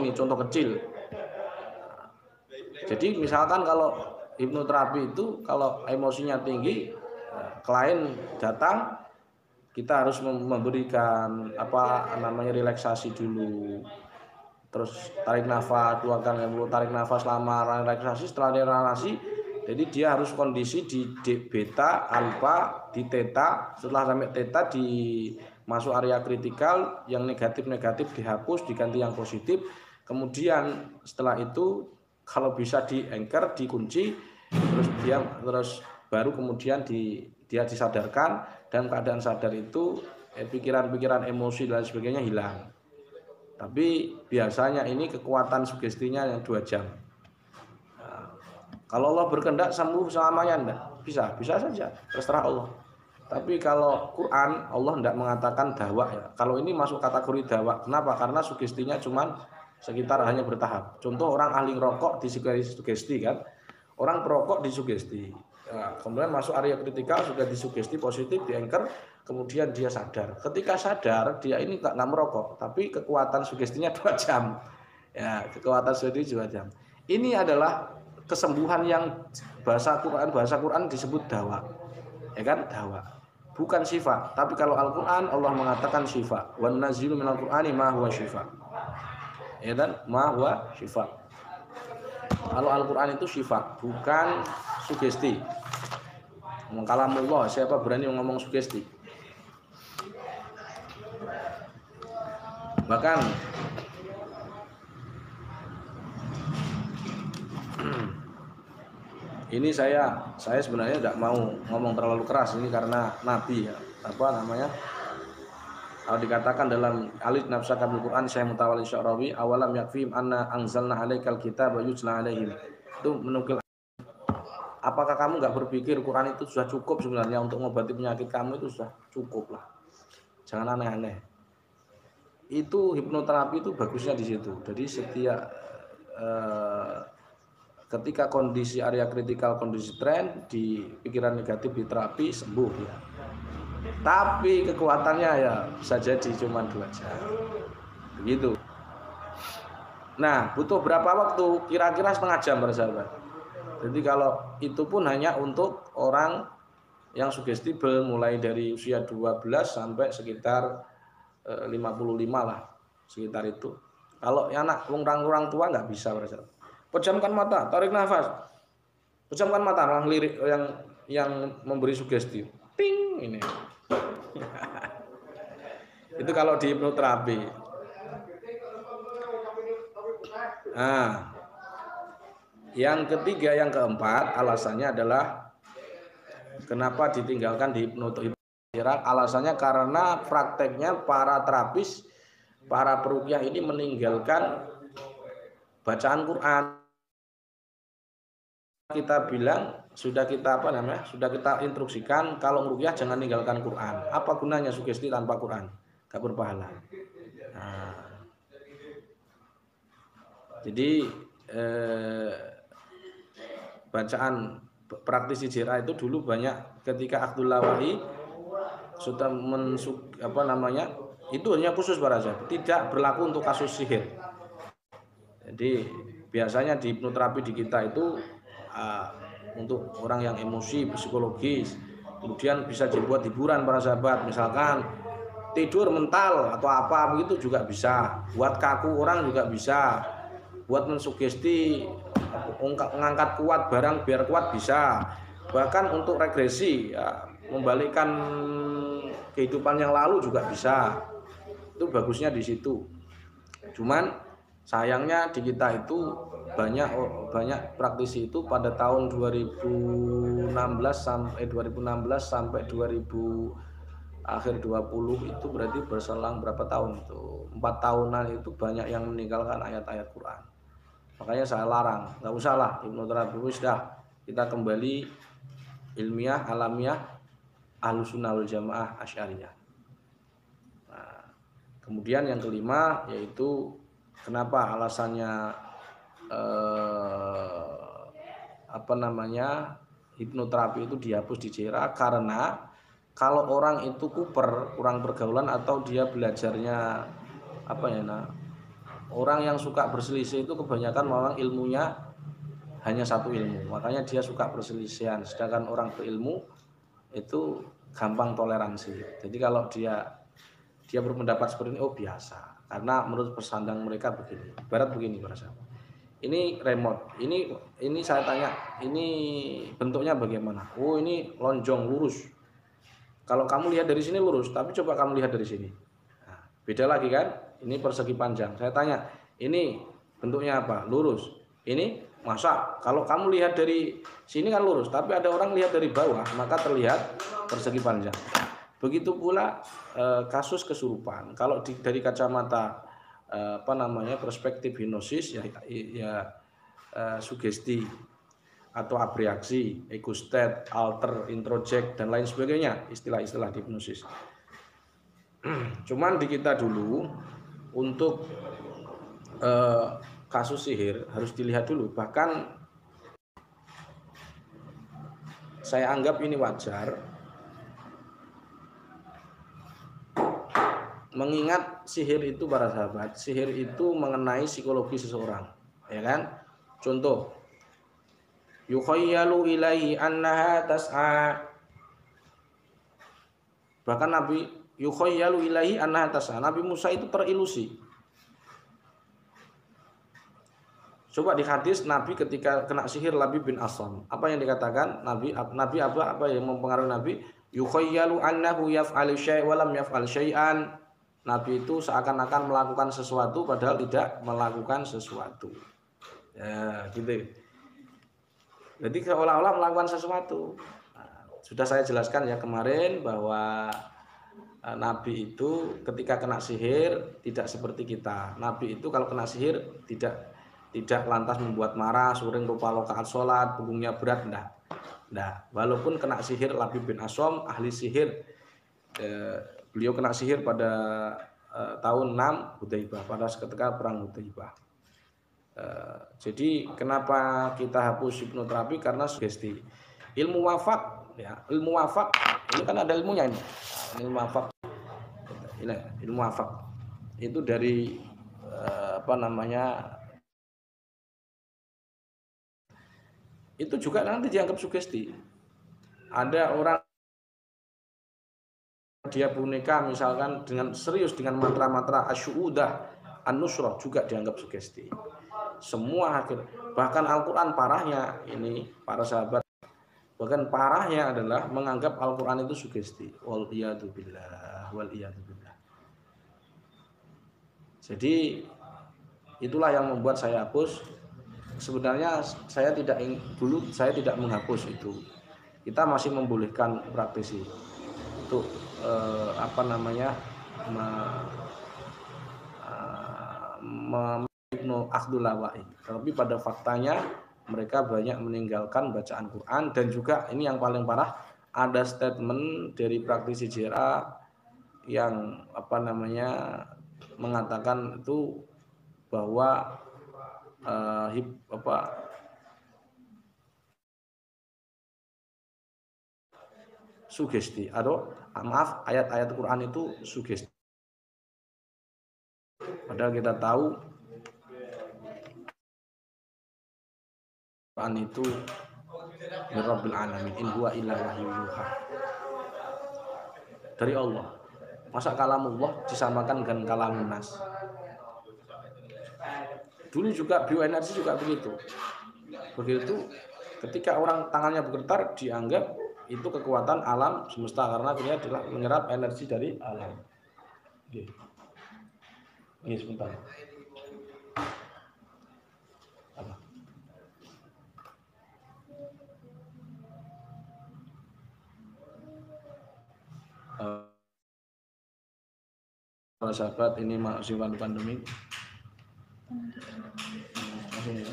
kecil. Jadi misalkan kalau hipnoterapi itu kalau emosinya tinggi, klien datang, kita harus memberikan relaksasi dulu, terus tarik nafas, keluarkan tarik nafas lama, relaksasi. Setelah relaksasi, jadi dia harus kondisi di beta, alfa, di theta. Setelah sampai theta masuk area kritikal, yang negatif dihapus, diganti yang positif. Kemudian setelah itu kalau bisa di anchor, dikunci, terus baru kemudian dia disadarkan. Dan keadaan sadar itu pikiran-pikiran, emosi dan sebagainya hilang. Tapi biasanya ini kekuatan sugestinya yang 2 jam. Nah, kalau Allah berkehendak sembuh selamanya enggak? Bisa saja, terserah Allah. Tapi kalau Quran, Allah enggak mengatakan dawa ya. Kalau ini masuk kategori dawa. Kenapa? Karena sugestinya cuman sekitar hanya bertahap. Contoh orang ahli rokok disugesti kan. Orang perokok disugesti. Nah, kemudian masuk area kritikal, sudah disugesti positif, di-anchor, kemudian dia sadar. Ketika sadar, dia ini nggak merokok, tapi kekuatan sugestinya 2 jam. Ya, kekuatan sugesti 2 jam. Ini adalah kesembuhan yang bahasa Quran disebut dawa. Ya kan? Dawa. Bukan syifa. Tapi kalau Al-Quran, Allah mengatakan syifa. Wan nazilu minal Qur'ani ma huwa syifa. Ya kan? Ma huwa syifa. Kalau Al-Quran itu syifa, bukan sugesti. Kalamullah, siapa berani ngomong sugesti? Bahkan ini saya sebenarnya tidak mau ngomong terlalu keras ini karena Nabi ya. Kalau dikatakan dalam alif nafsaka bil Quran, saya Mutawalli Sya'rawi, awalam yakfihim anna anzalna alaikal kitaba yutla alaihim. Itu menukil. Apakah kamu nggak berpikir Quran itu sudah cukup sebenarnya untuk mengobati penyakit kamu, itu sudah cukup lah. Jangan aneh-aneh. Itu hipnoterapi itu bagusnya di situ. Jadi setiap ketika kondisi area kritikal, kondisi tren di pikiran negatif diterapi, sembuh ya. Tapi kekuatannya ya bisa jadi cuma 2 jam. Begitu. Nah, butuh berapa waktu? Kira-kira setengah jam para sahabat. Jadi kalau itu pun hanya untuk orang yang sugestible mulai dari usia 12 sampai sekitar 55 lah, sekitar itu. Kalau anak orang tua nggak bisa para sahabat. Pejamkan mata, tarik nafas. Pejamkan mata, orang lirik yang memberi sugesti. Ting ini. Itu kalau di hipnoterapi. Nah, yang ketiga, yang keempat, alasannya adalah kenapa ditinggalkan di hipnoterapi. Alasannya karena prakteknya para terapis, para peruqyah ini meninggalkan bacaan Quran. Kita bilang sudah kita instruksikan kalau meruqyah jangan tinggalkan Quran. Apa gunanya sugesti tanpa Quran? Gak berpahala. Nah, jadi bacaan praktisi JRA itu dulu banyak ketika Akhdul Lawahi sudah itu hanya khusus para sahabat, tidak berlaku untuk kasus sihir. Jadi biasanya di hipnoterapi di kita itu untuk orang yang emosi, psikologis, kemudian bisa dibuat hiburan para sahabat, misalkan tidur mental atau apa begitu juga bisa, buat kaku orang juga bisa, buat mensugesti mengangkat kuat barang biar kuat bisa, bahkan untuk regresi ya, membalikkan kehidupan yang lalu juga bisa. Itu bagusnya di situ. Cuman sayangnya di kita itu banyak praktisi itu pada tahun 2016 sampai akhir 20 itu berarti berselang berapa tahun itu? 4 tahunan itu banyak yang meninggalkan ayat-ayat Quran. Makanya saya larang, nggak usah lah hipnoterapi, sudah kita kembali ilmiah, alamiah, Ahlussunnah wal Jamaah Asy'ariyah. Nah, kemudian yang kelima yaitu kenapa alasannya hipnoterapi itu dihapus di JRA, karena kalau orang itu kuper, kurang pergaulan atau dia belajarnya orang yang suka berselisih itu kebanyakan memang ilmunya hanya satu ilmu, makanya dia suka perselisihan. Sedangkan orang berilmu itu gampang toleransi. Jadi kalau dia berpendapat seperti ini, oh biasa, karena menurut persandang mereka begini. Ibarat begini para sahabat. Ini remote, ini saya tanya, ini bentuknya bagaimana? Oh ini lonjong lurus. Kalau kamu lihat dari sini lurus, tapi coba kamu lihat dari sini. Nah, beda lagi kan? Ini persegi panjang. Saya tanya, ini bentuknya apa? Lurus. Ini masa kalau kamu lihat dari sini kan lurus, tapi ada orang lihat dari bawah, maka terlihat persegi panjang. Begitu pula kasus kesurupan. Kalau dari kacamata perspektif hipnosis sugesti atau abriaksi, ego state, alter, introject dan lain sebagainya, istilah-istilah di hipnosis. Cuman di kita dulu untuk kasus sihir harus dilihat dulu. Bahkan saya anggap ini wajar, mengingat sihir itu para sahabat, sihir itu mengenai psikologi seseorang, ya kan? Contoh, yukhayyalu ilaihi annaha tas'a. Bahkan Nabi yukhayyalu ilaihi annaha tas'a. Nabi Musa itu terilusi. Coba di hadis Nabi ketika kena sihir Labib bin Asam, apa yang dikatakan Nabi apa yang mempengaruhi Nabi? Yukhayyalu annahu yaf'alu syai' wa lam yaf'al syai'an. Nabi itu seakan-akan melakukan sesuatu padahal tidak melakukan sesuatu. Ya, gitu. Jadi seolah-olah melakukan sesuatu. Nah, sudah saya jelaskan ya kemarin bahwa Nabi itu ketika kena sihir tidak seperti kita. Nabi itu kalau kena sihir tidak lantas membuat marah, suring rupa rakaat sholat, punggungnya berat, enggak. Walaupun kena sihir Labib bin Asam, ahli sihir, beliau kena sihir pada tahun 6 Hudzaibah, pada ketika perang Hudzaibah. Jadi kenapa kita hapus hipnoterapi? Karena sugesti. Ilmu wafat Ya, ilmu wafak ini kan ada ilmunya ini. Ilmu wafak ini ilmu wafak itu dari apa namanya, itu juga nanti dianggap sugesti. Ada orang dia boneka misalkan dengan serius dengan mantra-mantra asyuudah, an-nusrah juga dianggap sugesti. Semua akhir, bahkan Al-Quran parahnya ini para sahabat, bahkan parahnya adalah menganggap Al-Quran itu sugesti. Wal iyadu billah, wal iyadu billah. Jadi itulah yang membuat saya hapus. Sebenarnya saya tidak dulu saya tidak menghapus itu. Kita masih membolehkan praktisi untuk apa namanya, Ibnu Akhdul Lawai. Tapi pada faktanya mereka banyak meninggalkan bacaan Quran, dan juga ini yang paling parah, ada statement dari praktisi JRA yang apa namanya mengatakan itu bahwa sugesti atau maaf, ayat-ayat Quran itu sugesti. Padahal kita tahu Quran itu min Rabbil alamin, in huwa illa wahyun yuha, dari Allah. Masa kalamullah disamakan dengan kalamun nas? Dulu juga bioenergi juga begitu. Begitu ketika orang tangannya bergetar dianggap itu kekuatan alam semesta karena dia adalah menyerap energi dari alam. Ini sebentar. Apa? Para sahabat, ini masih pandemi. Masih ya.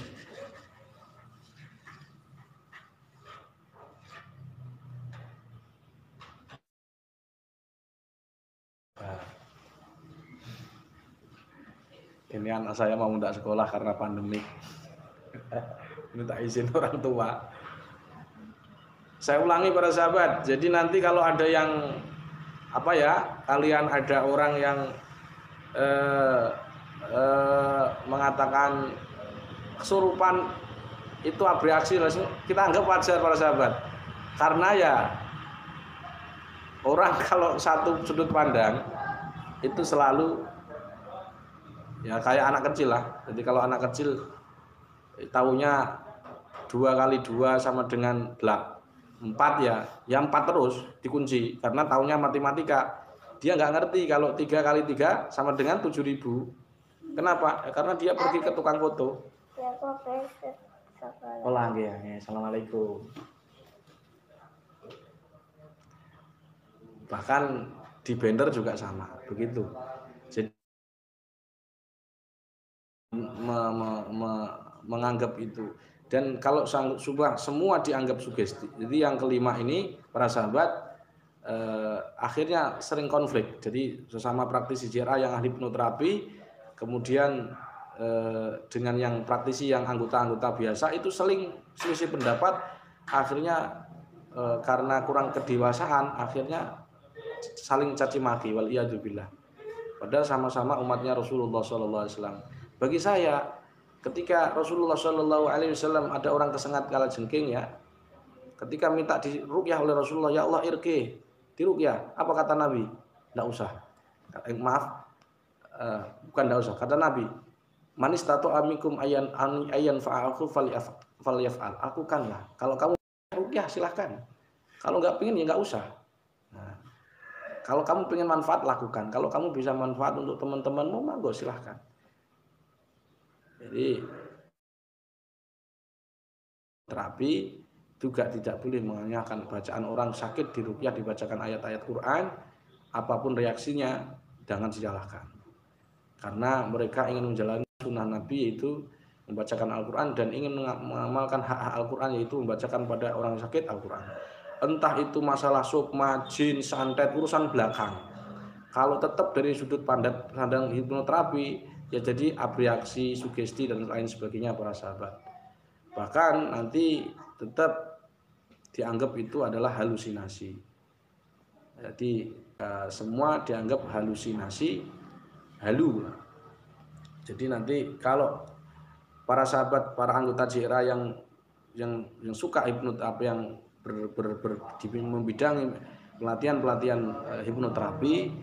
Ini anak saya mau tidak sekolah karena pandemi. Minta izin orang tua. Saya ulangi para sahabat. Jadi nanti kalau ada yang apa ya, kalian ada orang yang mengatakan kesurupan itu abreaksi, kita anggap wajar para sahabat. Karena ya orang kalau satu sudut pandang itu selalu ya kayak anak kecil lah. Jadi kalau anak kecil tahunya 2 kali 2 sama dengan 4 ya, yang 4 terus dikunci karena tahunya matematika. Dia nggak ngerti kalau 3 kali 3 sama dengan 7.000. Kenapa? Ya, karena dia pergi ke tukang foto. Ya. Assalamualaikum. Bahkan di Blender juga sama, begitu. Jadi menganggap itu. Dan kalau semua dianggap sugesti. Jadi yang kelima ini para sahabat akhirnya sering konflik. Jadi sesama praktisi JRA yang ahli hipnoterapi, kemudian dengan yang praktisi yang anggota-anggota biasa itu selisih pendapat. Akhirnya karena kurang kedewasaan, akhirnya saling caci maki, wal iyadu billah. Padahal sama-sama umatnya Rasulullah SAW. Bagi saya, ketika Rasulullah SAW ada orang kesengat kalajengking ya, ketika minta diruqyah oleh Rasulullah, ya Allah irqi, diruqyah, apa kata Nabi? Tidak usah. Bukan tidak usah. Kata Nabi, manis tato amikum ayan fa'aku falyaf'al. Lakukanlah. Kalau kamu ruqyah silahkan. Kalau nggak pengen ya nggak usah. Nah, kalau kamu pengen manfaat lakukan. Kalau kamu bisa manfaat untuk teman-temanmu, monggo silahkan. Jadi terapi juga tidak boleh menanyakan bacaan orang sakit diruqyah dibacakan ayat-ayat Quran, apapun reaksinya jangan disalahkan. Karena mereka ingin menjalani sunnah Nabi, yaitu membacakan Al-Quran, dan ingin mengamalkan hak-hak Al-Quran, yaitu membacakan pada orang sakit Al-Quran. Entah itu masalah sukma, jin, santet, urusan belakang. Kalau tetap dari sudut pandang hipnoterapi, ya jadi abreaksi, sugesti dan lain sebagainya para sahabat. Bahkan nanti tetap dianggap itu adalah halusinasi. Jadi semua dianggap halusinasi, halu. Jadi nanti kalau para sahabat, para anggota JRA yang suka hipnoterapi, yang membidangi pelatihan hipnoterapi,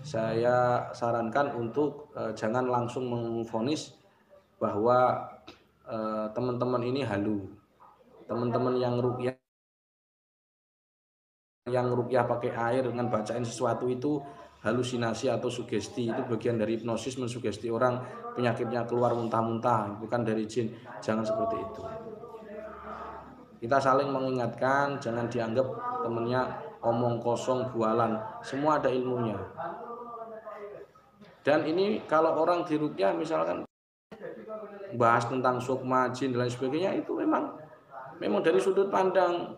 saya sarankan untuk jangan langsung memvonis bahwa teman-teman ini halu. Teman-teman yang ruqyah pakai air dengan bacain sesuatu itu halusinasi atau sugesti, itu bagian dari hipnosis, mensugesti orang penyakitnya keluar muntah-muntah, bukan dari jin. Jangan seperti itu. Kita saling mengingatkan, jangan dianggap temennya omong kosong, bualan. Semua ada ilmunya. Dan ini kalau orang di ruqyah misalkan bahas tentang sukma, jin dan lain sebagainya, itu memang dari sudut pandang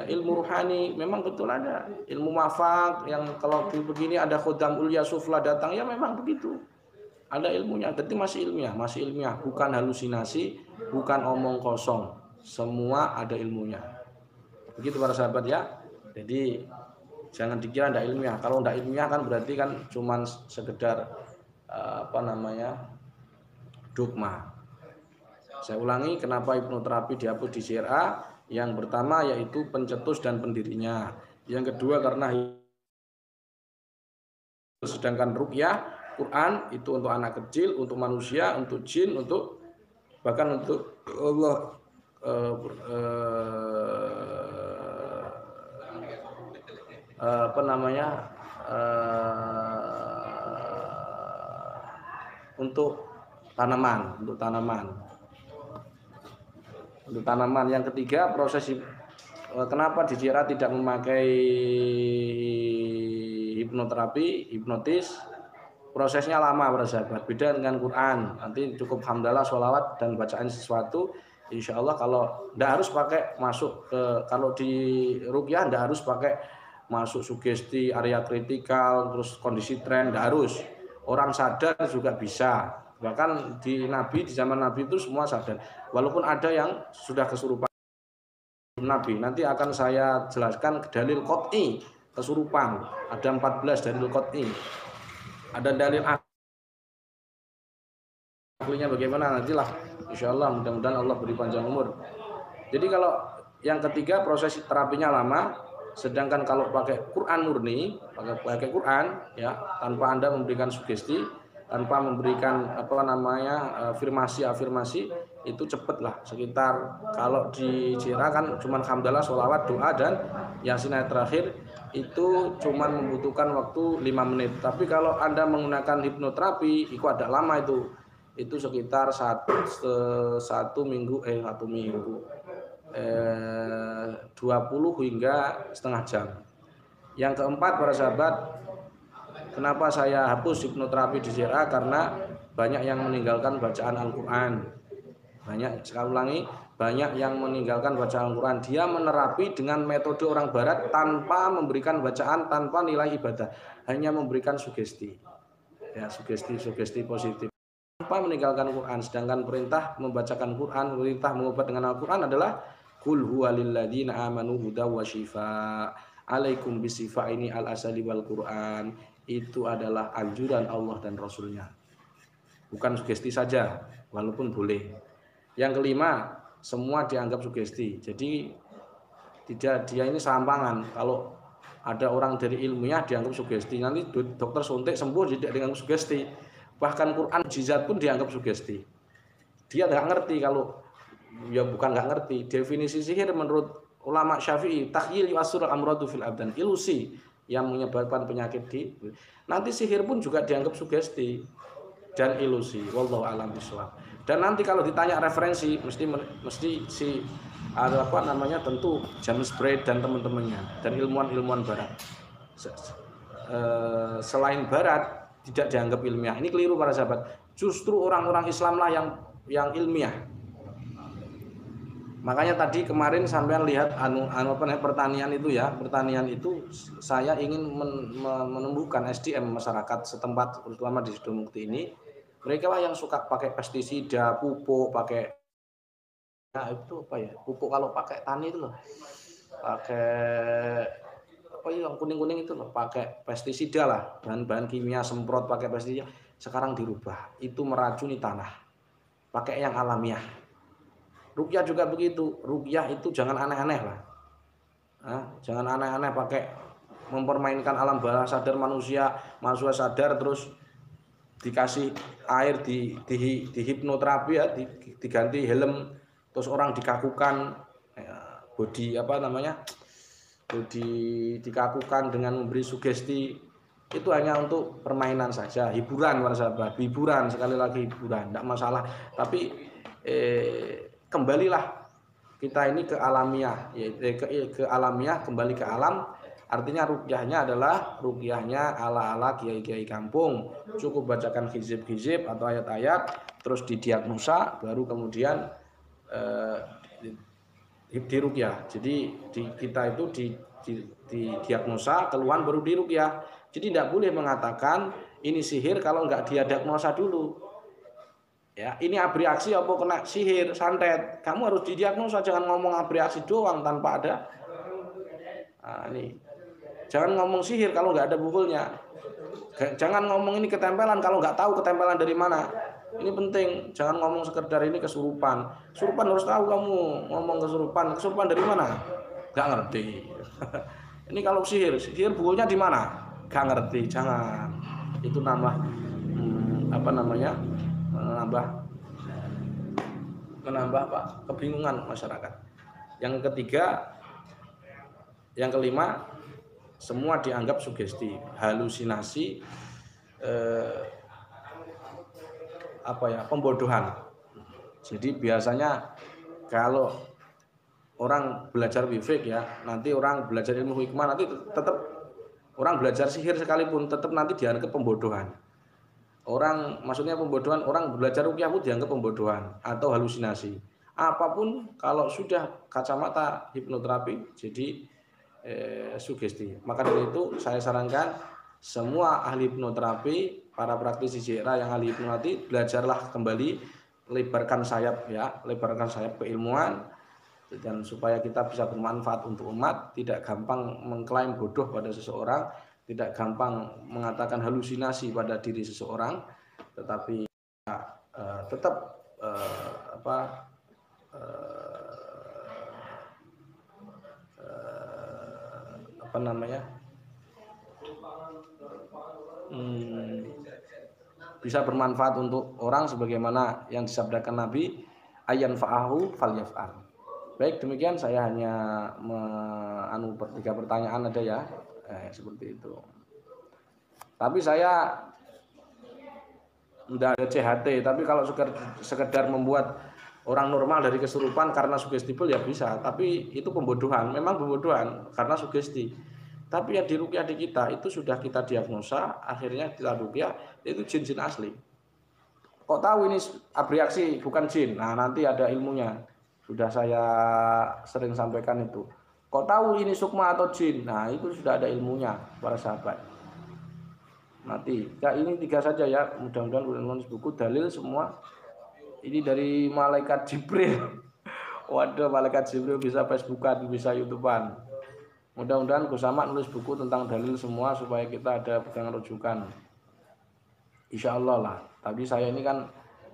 ilmu ruhani, memang betul ada ilmu mafak yang kalau begini ada khodam ulya sufla datang, ya memang begitu, ada ilmunya. Jadi masih ilmiah, bukan halusinasi, bukan omong kosong, semua ada ilmunya. Begitu para sahabat ya. Jadi jangan dikira tidak ilmiah. Kalau tidak ilmiah kan berarti kan cuman sekedar dogma. Saya ulangi, kenapa hipnoterapi dihapus di JRA? Yang pertama yaitu pencetus dan pendirinya. Yang kedua karena sedangkan ruqyah Quran itu untuk anak kecil, untuk manusia, untuk jin, untuk bahkan untuk Allah untuk tanaman. Yang ketiga, proses kenapa di JRA tidak memakai hipnotis? Prosesnya lama para sahabat, beda dengan Quran. Nanti cukup hamdalah, sholawat dan bacaan sesuatu. Insya Allah kalau tidak harus pakai masuk ke, kalau di ruqyah tidak harus pakai masuk sugesti, area kritikal, terus kondisi tren, tidak harus. Orang sadar juga bisa. Bahkan di zaman Nabi itu semua sadar. Walaupun ada yang sudah kesurupan Nabi. Nanti akan saya jelaskan dalil qot'i kesurupan. Ada 14 dalil qot'i. Ada dalil aklinya bagaimana, nantilah insyaallah, mudah-mudahan Allah beri panjang umur. Jadi kalau yang ketiga proses terapinya lama, sedangkan kalau pakai Quran murni, pakai Quran ya, tanpa Anda memberikan sugesti, tanpa memberikan afirmasi, itu cepet lah. Sekitar kalau di JRA kan cuma hamdalah, sholawat, doa dan yasin ayat terakhir, itu cuma membutuhkan waktu 5 menit. Tapi kalau Anda menggunakan hipnoterapi, itu agak lama itu sekitar satu minggu 20 hingga setengah jam. Yang keempat para sahabat, kenapa saya hapus hipnoterapi di JRA? Karena banyak yang meninggalkan bacaan Al-Quran. Banyak yang meninggalkan bacaan Al-Quran. Dia menerapi dengan metode orang barat tanpa memberikan bacaan, tanpa nilai ibadah, hanya memberikan sugesti. Ya, sugesti positif. Tanpa meninggalkan Quran. Sedangkan perintah membacakan Quran, perintah mengobat dengan Al-Quran adalah Qul huwa lilladzina amanu huda wa shifa. Alaikum bisifa ini al-asali wal Quran. Itu adalah anjuran Allah dan Rasulnya. Bukan sugesti saja, walaupun boleh. Yang kelima, semua dianggap sugesti. Jadi dia ini serampangan. Kalau ada orang dari ilmunya dianggap sugesti, nanti dokter suntik sembuh tidak dengan sugesti. Bahkan Quran mukjizat pun dianggap sugesti. Dia nggak ngerti, kalau ya bukan nggak ngerti. Definisi sihir menurut ulama Syafi'i, takhyil yasur amradu fil abdan, ilusi yang menyebabkan penyakit nanti sihir pun juga dianggap sugesti dan ilusi. Wallahu a'lam bishawab. Dan nanti kalau ditanya referensi, mesti tentu James Braid dan teman-temannya dan ilmuwan barat. Selain barat tidak dianggap ilmiah. Ini keliru para sahabat. Justru orang-orang Islamlah yang ilmiah. Makanya tadi kemarin sampean lihat pertanian itu saya ingin menumbuhkan SDM masyarakat setempat, terutama di Sidomukti ini. Mereka lah yang suka pakai pestisida, pupuk, pakai Nah, itu apa ya? Pupuk kalau pakai tani itu loh. Pakai apa yang kuning-kuning itu loh, pakai pestisida lah, bahan-bahan kimia semprot pakai pestisida. Sekarang dirubah. Itu meracuni tanah. Pakai yang alamiah. Rukyah juga begitu. Rukyah itu jangan aneh-aneh lah. Nah, jangan aneh-aneh pakai mempermainkan alam bawah sadar manusia sadar terus dikasih air di hipnoterapi ya, diganti helm terus orang dikakukan ya, body apa namanya dikakukan dengan memberi sugesti. Itu hanya untuk permainan saja, hiburan para sahabat, hiburan, sekali lagi hiburan, tidak masalah. Tapi kembalilah kita ini ke alamiah, ke alamiah, kembali ke alam. Artinya rukyahnya adalah rukyahnya ala-ala kiai-kiai kampung. Cukup bacakan hizib-hizib atau ayat-ayat, terus didiagnosa, baru kemudian dirukyah. Jadi kita itu didiagnosa, keluhan baru dirukyah. Jadi tidak boleh mengatakan ini sihir kalau nggak didiagnosa dulu. Ya, ini abriaksi apa kena sihir, santet. Kamu harus didiagnosa, jangan ngomong abriaksi doang tanpa ada. Nah, ini. Jangan ngomong sihir kalau nggak ada bukulnya. Jangan ngomong ini ketempelan kalau nggak tahu ketempelan dari mana. Ini penting, jangan ngomong sekedar ini kesurupan. Kesurupan harus tahu kamu ngomong kesurupan. Kesurupan dari mana? Nggak ngerti. Ini kalau sihir bukulnya di mana? Nggak ngerti, jangan. Itu nambah apa namanya? menambah Pak, kebingungan masyarakat. Yang ketiga, yang kelima, semua dianggap sugesti, halusinasi, pembodohan. Jadi biasanya kalau orang belajar wifik ya, nanti orang belajar ilmu hikmah, nanti tetap orang belajar sihir sekalipun tetap nanti dianggap pembodohan. Orang maksudnya pembodohan, orang belajar rukyah pun dianggap pembodohan atau halusinasi. Apapun kalau sudah kacamata hipnoterapi jadi sugesti. Maka dari itu saya sarankan semua ahli hipnoterapi, para praktisi JRA yang ahli hipnoterapi, belajarlah kembali, lebarkan sayap ya, lebarkan sayap keilmuan, dan supaya kita bisa bermanfaat untuk umat, tidak gampang mengklaim bodoh pada seseorang, tidak gampang mengatakan halusinasi pada diri seseorang, tetapi tetap bisa bermanfaat untuk orang sebagaimana yang disabdakan Nabi, ayyan fa'ahu falyaf'al. Baik, demikian saya hanya tiga pertanyaan ada ya. Seperti itu. Tapi saya tidak ada CHT, tapi kalau sekedar membuat orang normal dari kesurupan karena sugestibel ya bisa, tapi itu pembodohan, memang pembodohan karena sugesti. Tapi yang dirukyah di kita itu sudah kita diagnosa, akhirnya kita rukyah itu jin-jin asli. Kok tahu ini abriaksi bukan jin? Nah, nanti ada ilmunya. Sudah saya sering sampaikan itu. Kok tahu ini sukma atau jin? Nah, itu sudah ada ilmunya para sahabat. Nanti, ya ini 3 saja ya. Mudah-mudahan udah nulis buku dalil semua. Ini dari malaikat Jibril. Waduh, malaikat Jibril bisa Facebookan, bisa YouTubean. Mudah-mudahan Gus Ahmad nulis buku tentang dalil semua supaya kita ada pegangan rujukan. Insya Allah lah. Tapi saya ini kan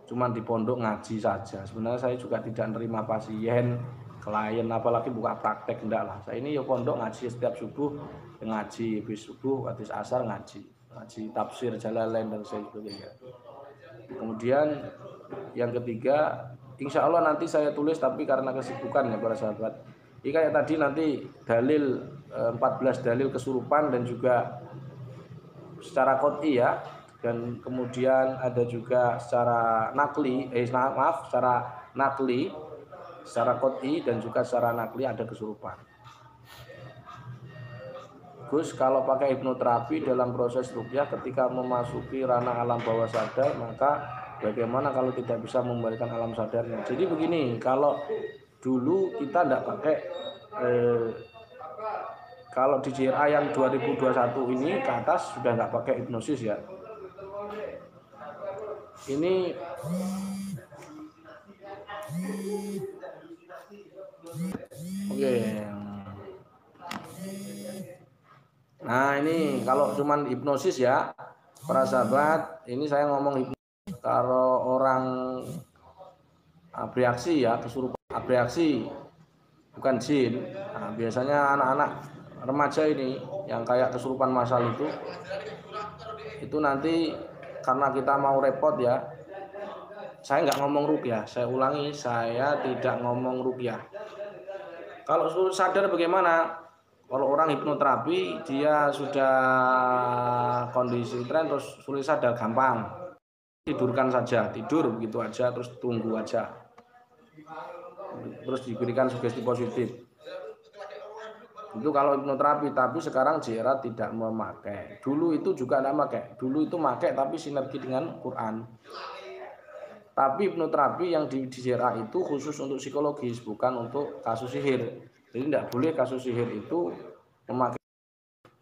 cuma di pondok ngaji saja. Sebenarnya saya juga tidak menerima pasien, klien, apalagi buka praktek, enggak lah. Saya ini ya pondok ngaji setiap subuh, ngaji habis subuh, habis asar ngaji tafsir Jalalain dan sebagainya. Kemudian yang ketiga, insya Allah nanti saya tulis, tapi karena kesibukan ya para sahabat. Ini kayak tadi nanti dalil 14 dalil kesurupan dan juga secara qot'i ya, dan kemudian ada juga secara nakli, secara qot'i dan juga secara nakli ada kesurupan. Gus, kalau pakai hipnoterapi dalam proses rukyah ketika memasuki ranah alam bawah sadar, maka bagaimana kalau tidak bisa membalikan alam sadarnya? Jadi begini, kalau dulu kita tidak pakai kalau di JRA yang 2021 ini ke atas sudah nggak pakai hipnosis ya. Ini Oke. Nah ini kalau cuman hipnosis ya, para sahabat, ini saya ngomong hipnosis. Kalau orang bereaksi ya, kesurupan bereaksi, bukan jin. Nah, biasanya anak-anak remaja ini yang kayak kesurupan massal itu nanti karena kita mau repot ya, saya nggak ngomong ruqyah, saya ulangi, saya tidak ngomong ruqyah. Kalau suruh sadar bagaimana? Kalau orang hipnoterapi dia sudah kondisi tren terus sulit sadar gampang. Tidurkan saja, tidur begitu aja terus tunggu aja. Terus diberikan sugesti positif. Itu kalau hipnoterapi, tapi sekarang JRA tidak memakai. Dulu itu juga tidak memakai. Dulu itu pakai tapi sinergi dengan Quran. Tapi hipnoterapi yang di JRA itu khusus untuk psikologis, bukan untuk kasus sihir. Jadi tidak boleh kasus sihir itu memakai,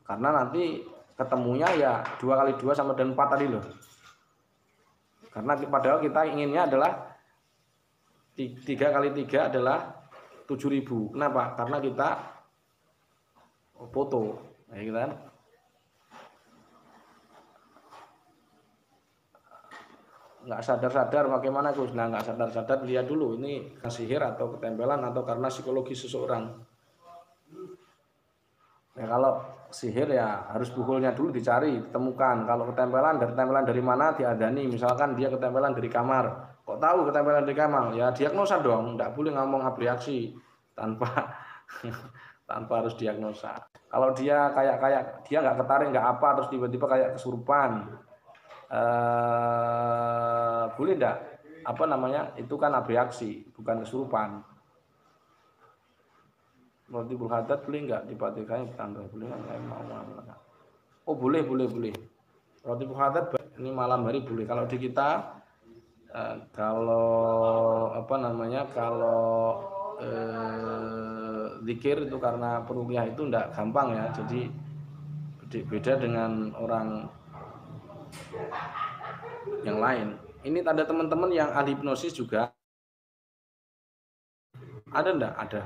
karena nanti ketemunya ya 2 kali 2 sama dengan 4 tadi loh. Karena padahal kita inginnya adalah 3 kali 3 adalah 7.000. Kenapa? Karena kita foto, ya kan? Nggak sadar-sadar bagaimana Gus? Nah, nggak sadar-sadar lihat dulu ini sihir atau ketempelan atau karena psikologi seseorang. Ya kalau sihir ya harus bukulnya dulu dicari, ditemukan. Kalau ketempelan dari mana diadani. Misalkan dia ketempelan dari kamar. Kok tahu ketempelan dari kamar? Ya diagnosa dong. Nggak boleh ngomong abriaksi tanpa tanpa harus diagnosa. Kalau dia kayak dia nggak ketarik nggak apa terus tiba-tiba kayak kesurupan. Boleh enggak apa namanya itu kan abriaksi bukan kesurupan. Roti bulhadat boleh enggak dipatikan tetangga boleh enggak? Oh boleh roti bulhadat ini malam hari boleh. Kalau di kita kalau apa namanya kalau zikir itu karena peruqyah itu enggak gampang ya, jadi beda dengan orang yang lain. Ini ada teman-teman yang ahli hipnosis juga. Ada enggak? Ada.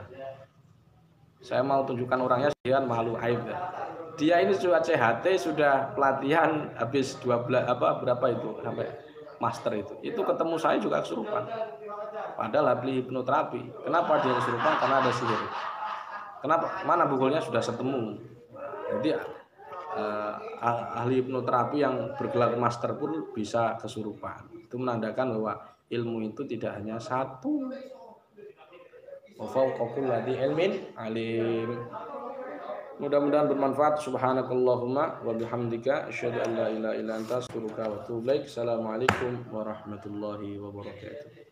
Saya mau tunjukkan orangnya, dia malu aib ya. Dia ini sudah CHT, sudah pelatihan habis 12 berapa itu sampai master itu. Itu ketemu saya juga kesurupan. Padahal ahli hipnoterapi. Kenapa dia kesurupan? Karena ada sihir. Kenapa? Mana bukulnya sudah setemu. Jadi ahli hipnoterapi yang bergelar master pun bisa kesurupan. Itu menandakan bahwa ilmu itu tidak hanya satu. Wa fawqa kulli ilmin alim. Mudah-mudahan bermanfaat. Subhanakallahumma wa bihamdika asyhadu an la ilaha illa anta astaghfiruka wa atubu ilaik. Assalamualaikum warahmatullahi wabarakatuh.